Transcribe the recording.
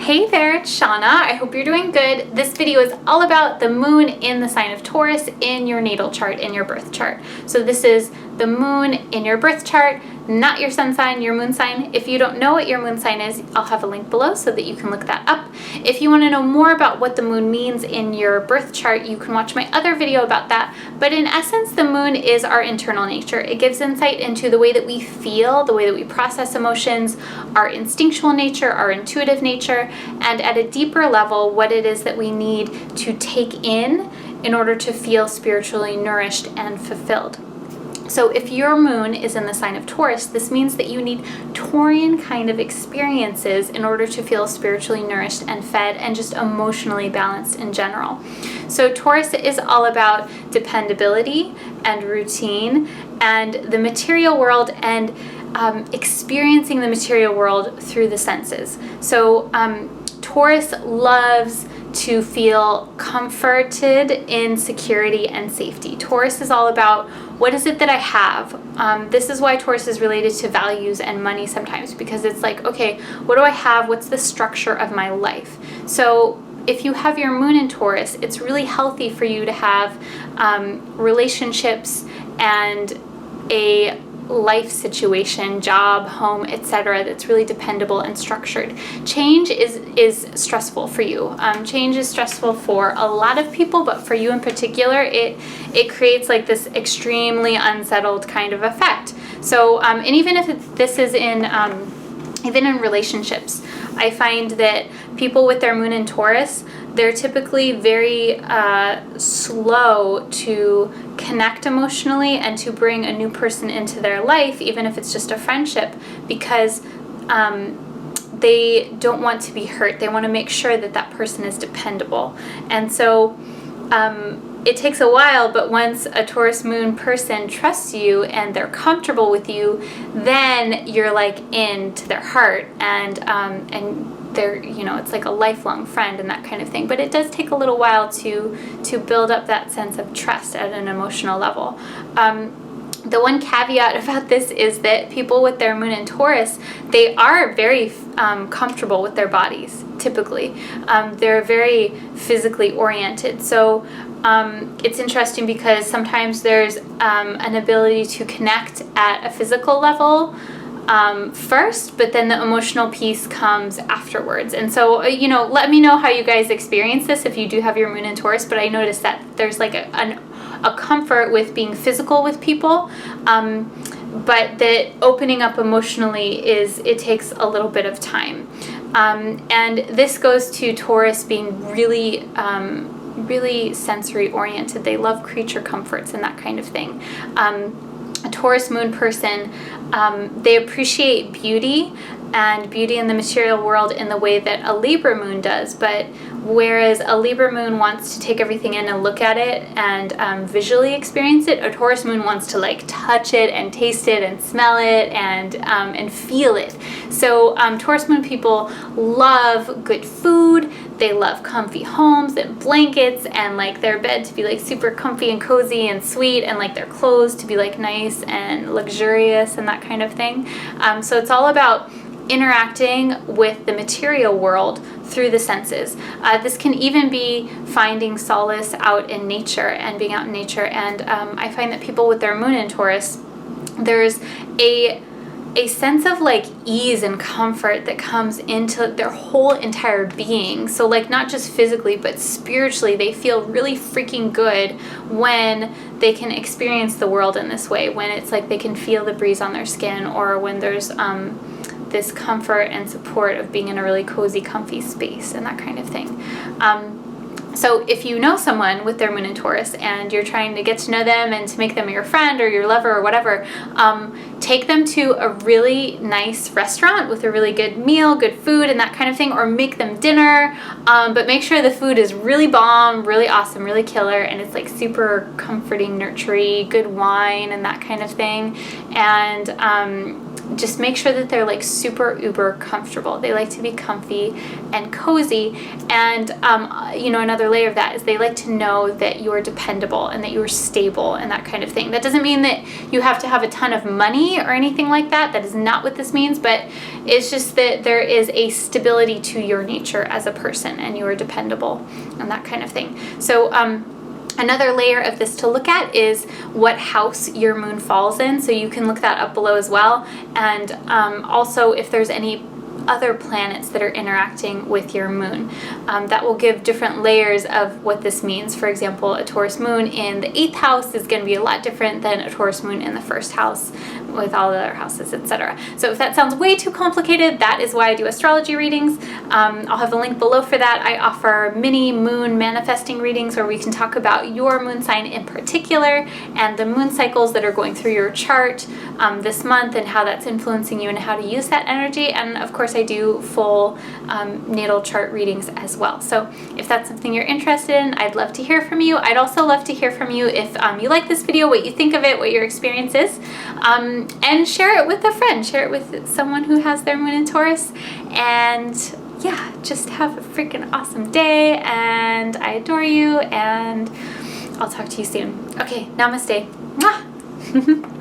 Hey there, it's Shauna. I hope you're doing good. This video is all about the moon in the sign of Taurus in your natal chart, in your birth chart. So this is the moon in your birth chart, not your sun sign, your moon sign. If you don't know what your moon sign is, I'll have a link below so that you can look that up. If you want to know more about what the moon means in your birth chart, you can watch my other video about that. But in essence, the moon is our internal nature. It gives insight into the way that we feel, the way that we process emotions, our instinctual nature, our intuitive nature, and at a deeper level, what it is that we need to take in order to feel spiritually nourished and fulfilled. So if your moon is in the sign of Taurus, this means that you need Taurian kind of experiences in order to feel spiritually nourished and fed and just emotionally balanced in general. So Taurus is all about dependability and routine and the material world and experiencing the material world through the senses. So Taurus loves to feel comforted in security and safety. Taurus is all about, what is it that I have? This is why Taurus is related to values and money sometimes, because it's like, okay, what do I have? What's the structure of my life? So if you have your moon in Taurus, it's really healthy for you to have relationships and a life situation, job, home, etc. that's really dependable and structured. Change is stressful for you. Change is stressful for a lot of people, but for you in particular, it creates like this extremely unsettled kind of effect. So, and even if this is even in relationships, I find that people with their moon in Taurus, they're typically very slow to connect emotionally and to bring a new person into their life, even if it's just a friendship, because they don't want to be hurt. They want to make sure that that person is dependable. And so it takes a while, but once a Taurus moon person trusts you and they're comfortable with you, then you're like into their heart and they're, you know, it's like a lifelong friend and that kind of thing. But it does take a little while to build up that sense of trust at an emotional level. The one caveat about this is that people with their moon in Taurus, they are very comfortable with their bodies, typically. They're very physically oriented. So it's interesting because sometimes there's an ability to connect at a physical level first, but then the emotional piece comes afterwards. And so, you know, let me know how you guys experience this if you do have your moon in Taurus, but I noticed that there's like a comfort with being physical with people, but that opening up emotionally it takes a little bit of time. And this goes to Taurus being really sensory oriented. They love creature comforts and that kind of thing. A Taurus moon person, they appreciate beauty and beauty in the material world in the way that a Libra moon does, but whereas a Libra moon wants to take everything in and look at it and visually experience it, a Taurus moon wants to like touch it and taste it and smell it and feel it. So Taurus moon people love good food. They love comfy homes and blankets and like their bed to be like super comfy and cozy and sweet, and like their clothes to be like nice and luxurious and that kind of thing. So it's all about interacting with the material world through the senses. This can even be finding solace out in nature and being out in nature. And I find that people with their moon in Taurus, there's a sense of like ease and comfort that comes into their whole entire being. So like not just physically, but spiritually, they feel really freaking good when they can experience the world in this way, when it's like they can feel the breeze on their skin, or when there's this comfort and support of being in a really cozy, comfy space and that kind of thing. So if you know someone with their moon in Taurus and you're trying to get to know them and to make them your friend or your lover or whatever, take them to a really nice restaurant with a really good meal, good food and that kind of thing, or make them dinner, but make sure the food is really bomb, really awesome, really killer, and it's like super comforting, nurturing, good wine and that kind of thing. And just make sure that they're like super uber comfortable. They like to be comfy and cozy. And, you know, another layer of that is they like to know that you are dependable and that you are stable and that kind of thing. That doesn't mean that you have to have a ton of money or anything like that. That is not what this means, but it's just that there is a stability to your nature as a person and you are dependable and that kind of thing. So, another layer of this to look at is what house your moon falls in. So you can look that up below as well. And also if there's any other planets that are interacting with your moon. That will give different layers of what this means. For example, a Taurus moon in the 8th house is going to be a lot different than a Taurus moon in the 1st house with all the other houses, etc. So if that sounds way too complicated, that is why I do astrology readings. I'll have a link below for that. I offer mini moon manifesting readings where we can talk about your moon sign in particular and the moon cycles that are going through your chart this month and how that's influencing you and how to use that energy. And of course, I do full natal chart readings as well. So if that's something you're interested in, I'd love to hear from you. I'd also love to hear from you if you like this video, what you think of it, what your experience is, and share it with a friend, share it with someone who has their moon in Taurus. And yeah, just have a freaking awesome day, and I adore you, and I'll talk to you soon. Okay, namaste. Mwah!